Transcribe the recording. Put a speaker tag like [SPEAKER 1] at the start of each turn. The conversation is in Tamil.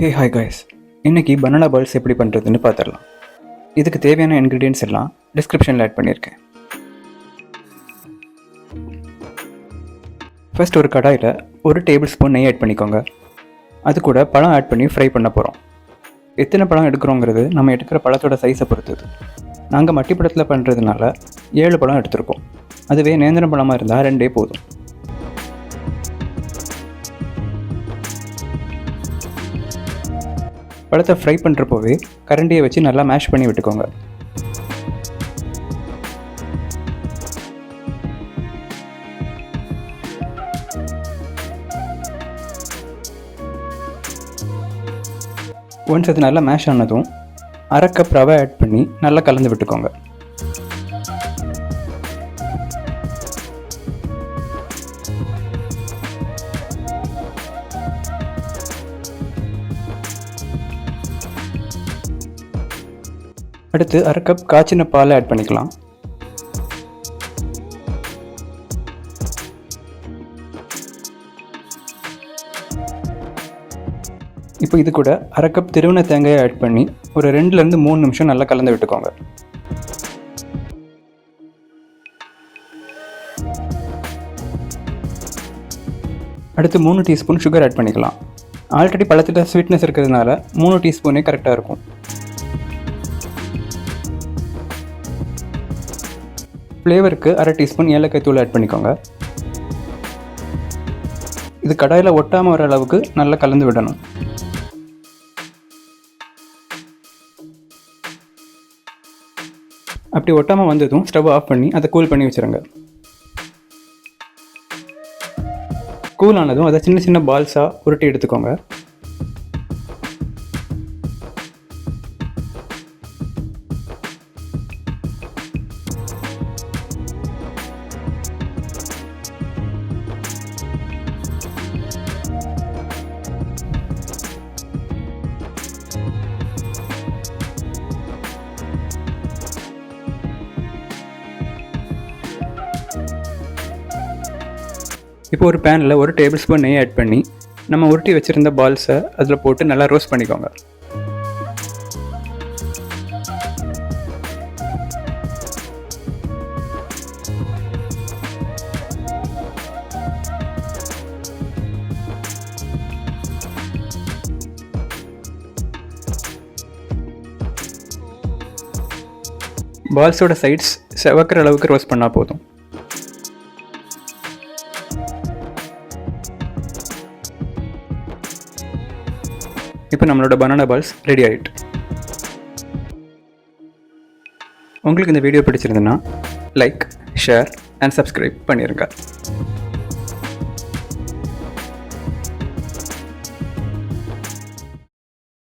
[SPEAKER 1] ஹே ஹாய் கைஸ், இன்றைக்கி பனானா பால்ஸ் எப்படி பண்ணுறதுன்னு பார்த்துடலாம். இதுக்கு தேவையான இன்க்ரீடியன்ட்ஸ் எல்லாம் டிஸ்கிரிப்ஷனில் ஆட் பண்ணியிருக்கேன். ஃபர்ஸ்ட் ஒரு கடாயில் 1 டேபிள் ஸ்பூன் நெய் ஆட் பண்ணிக்கோங்க. அது கூட பழம் ஆட் பண்ணி ஃப்ரை பண்ண போகிறோம். எத்தனை பழம் எடுக்கிறோங்கிறது நம்ம எடுக்கிற பழத்தோட சைஸை பொறுத்தது. நாங்கள் மட்டி பழத்தில் பண்ணுறதுனால 7 பழம் எடுத்திருக்கோம். அதுவே நேந்திரம் பழமாக இருந்தால் 2 போதும். பழத்தை ஃப்ரை பண்ணுறப்போவே கரண்டியை வச்சு நல்லா மேஷ் பண்ணி விட்டுக்கோங்க. ஒன்ஸ் அது நல்லா மேஷ் ஆனதும் 1/2 கப் ரவை ஆட் பண்ணி நல்லா கலந்து விட்டுக்கோங்க. அடுத்து 1/2 கப் காய்ச்சின பாலை ஆட் பண்ணிக்கலாம். இப்போ இது கூட 1/2 கப் திருவன தேங்காயை ஆட் பண்ணி ஒரு 2லேருந்து 3 நிமிஷம் நல்லா கலந்து விட்டுக்கோங்க. அடுத்து 3 டீஸ்பூன் சுகர் ஆட் பண்ணிக்கலாம். ஆல்ரெடி பழத்தில் ஸ்வீட்னஸ் இருக்கிறதுனால 3 டீஸ்பூனே கரெக்டாக இருக்கும். ஃப்ளேவருக்கு 1/2 டீஸ்பூன் ஏலக்காய் தூள் ஆட் பண்ணிக்கோங்க. இது கடாயில் ஒட்டாமல் வர அளவுக்கு நல்லா கலந்து விடணும். அப்படி ஒட்டாமல் வந்ததும் ஸ்டவ் ஆஃப் பண்ணி அதை கூல் பண்ணி வச்சுருங்க. கூல் ஆனதும் அதை சின்ன சின்ன பால்ஸாக உருட்டி எடுத்துக்கோங்க. இப்போ ஒரு பேனில் 1 டேபிள் ஸ்பூன் நெய் ஆட் பண்ணி நம்ம உருட்டி வச்சுருந்த பால்ஸை அதில் போட்டு நல்லா ரோஸ்ட் பண்ணிக்கோங்க. பால்ஸோட சைட்ஸ் செவக்கிற அளவுக்கு ரோஸ்ட் பண்ணால் போதும். இப்போ நம்மளோட பனானா பால்ஸ் ரெடி ஆகிட்டு. உங்களுக்கு இந்த வீடியோ பிடிச்சிருந்துன்னா லைக், ஷேர் அண்ட் சப்ஸ்கிரைப் பண்ணிடுங்க.